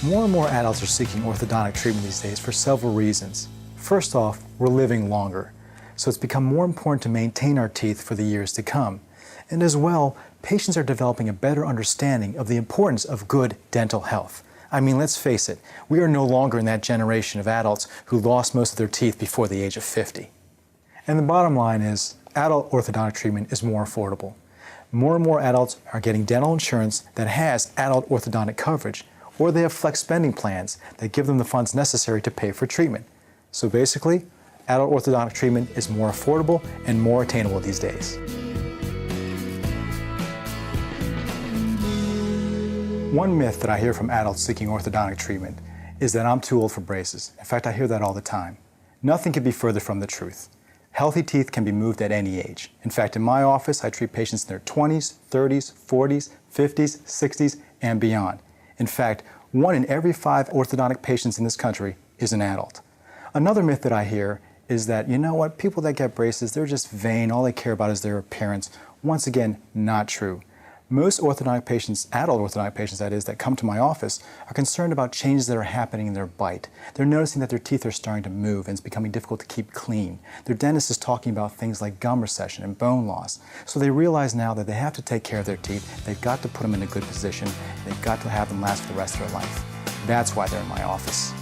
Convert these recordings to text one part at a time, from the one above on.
More and more adults are seeking orthodontic treatment these days for several reasons. First off, we're living longer, so it's become more important to maintain our teeth for the years to come. And as well, patients are developing a better understanding of the importance of good dental health. I mean, let's face it, we are no longer in that generation of adults who lost most of their teeth before the age of 50. And the bottom line is, adult orthodontic treatment is more affordable. More and more adults are getting dental insurance that has adult orthodontic coverage, or they have flex spending plans that give them the funds necessary to pay for treatment. So basically, adult orthodontic treatment is more affordable and more attainable these days. One myth that I hear from adults seeking orthodontic treatment is that I'm too old for braces. In fact, I hear that all the time. Nothing could be further from the truth. Healthy teeth can be moved at any age. In fact, in my office, I treat patients in their 20s, 30s, 40s, 50s, 60s, and beyond. In fact, 1 in every 5 orthodontic patients in this country is an adult. Another myth that I hear is that, you know what, people that get braces, they're just vain, all they care about is their appearance. Once again, not true. Most orthodontic patients, adult orthodontic patients that is, that come to my office are concerned about changes that are happening in their bite. They're noticing that their teeth are starting to move and it's becoming difficult to keep clean. Their dentist is talking about things like gum recession and bone loss. So they realize now that they have to take care of their teeth, they've got to put them in a good position, and they've got to have them last for the rest of their life. That's why they're in my office.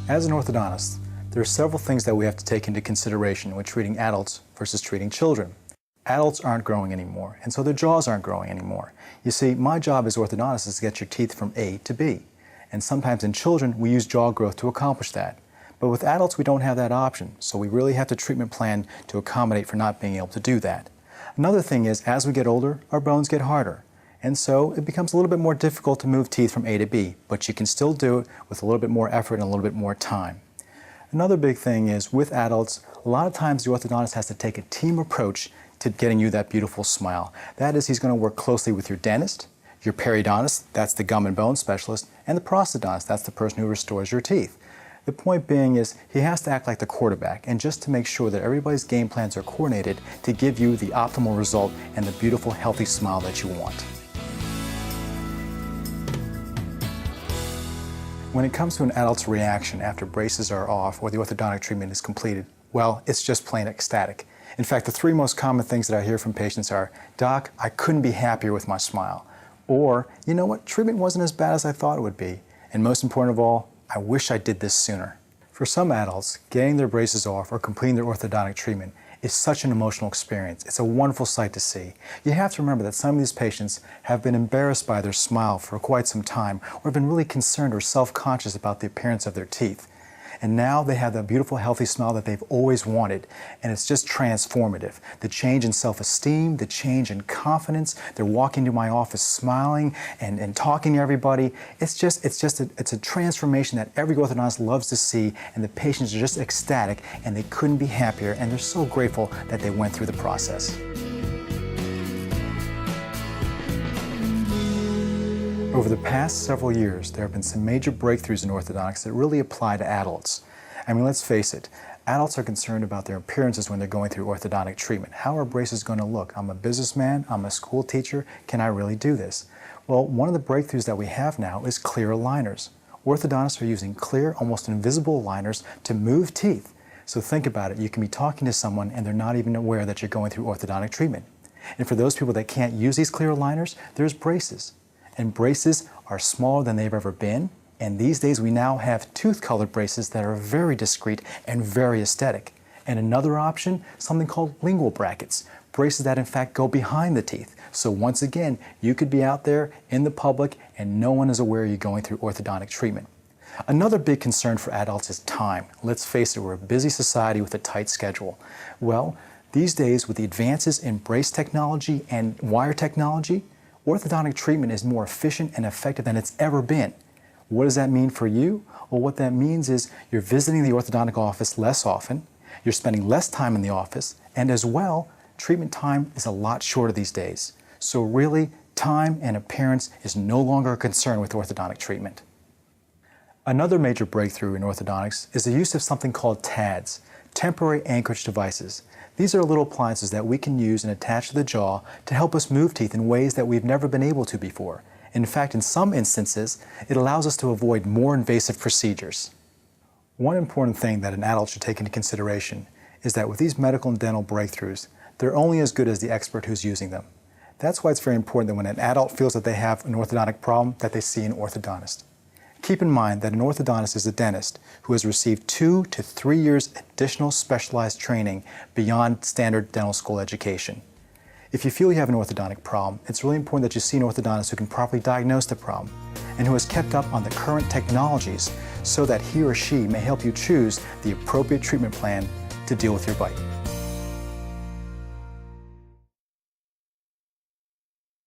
As an orthodontist, there are several things that we have to take into consideration when treating adults versus treating children. Adults aren't growing anymore, and so their jaws aren't growing anymore. You see, my job as orthodontist is to get your teeth from A to B. And sometimes in children, we use jaw growth to accomplish that. But with adults, we don't have that option, so we really have to treatment plan to accommodate for not being able to do that. Another thing is, as we get older, our bones get harder. And so it becomes a little bit more difficult to move teeth from A to B, but you can still do it with a little bit more effort and a little bit more time. Another big thing is, with adults, a lot of times the orthodontist has to take a team approach to getting you that beautiful smile. That is, he's going to work closely with your dentist, your periodontist, that's the gum and bone specialist, and the prosthodontist, that's the person who restores your teeth. The point being is, he has to act like the quarterback, and just to make sure that everybody's game plans are coordinated to give you the optimal result and the beautiful, healthy smile that you want. When it comes to an adult's reaction after braces are off or the orthodontic treatment is completed, well, it's just plain ecstatic. In fact, the 3 most common things that I hear from patients are, "Doc, I couldn't be happier with my smile." Or, "You know what, treatment wasn't as bad as I thought it would be." And most important of all, "I wish I did this sooner." For some adults, getting their braces off or completing their orthodontic treatment is such an emotional experience. It's a wonderful sight to see. You have to remember that some of these patients have been embarrassed by their smile for quite some time, or have been really concerned or self-conscious about the appearance of their teeth. And now they have that beautiful, healthy smile that they've always wanted, and it's just transformative. The change in self-esteem, the change in confidence, they're walking into my office smiling and talking to everybody. It's a transformation that every orthodontist loves to see, and the patients are just ecstatic, and they couldn't be happier, and they're so grateful that they went through the process. Over the past several years, there have been some major breakthroughs in orthodontics that really apply to adults. I mean, let's face it, adults are concerned about their appearances when they're going through orthodontic treatment. How are braces going to look? I'm a businessman, I'm a school teacher, can I really do this? Well, one of the breakthroughs that we have now is clear aligners. Orthodontists are using clear, almost invisible aligners to move teeth. So think about it, you can be talking to someone and they're not even aware that you're going through orthodontic treatment. And for those people that can't use these clear aligners, there's braces. And braces are smaller than they've ever been, and these days we now have tooth-colored braces that are very discreet and very aesthetic. And another option, something called lingual brackets, braces that in fact go behind the teeth. So once again, you could be out there in the public and no one is aware you're going through orthodontic treatment. Another big concern for adults is time. Let's face it, we're a busy society with a tight schedule. Well, these days with the advances in brace technology and wire technology, orthodontic treatment is more efficient and effective than it's ever been. What does that mean for you? Well, what that means is you're visiting the orthodontic office less often, you're spending less time in the office, and as well, treatment time is a lot shorter these days. So really, time and appearance is no longer a concern with orthodontic treatment. Another major breakthrough in orthodontics is the use of something called TADs, temporary anchorage devices. These are little appliances that we can use and attach to the jaw to help us move teeth in ways that we've never been able to before. In fact, in some instances, it allows us to avoid more invasive procedures. One important thing that an adult should take into consideration is that with these medical and dental breakthroughs, they're only as good as the expert who's using them. That's why it's very important that when an adult feels that they have an orthodontic problem, that they see an orthodontist. Keep in mind that an orthodontist is a dentist who has received 2 to 3 years additional specialized training beyond standard dental school education. If you feel you have an orthodontic problem, it's really important that you see an orthodontist who can properly diagnose the problem and who has kept up on the current technologies so that he or she may help you choose the appropriate treatment plan to deal with your bite.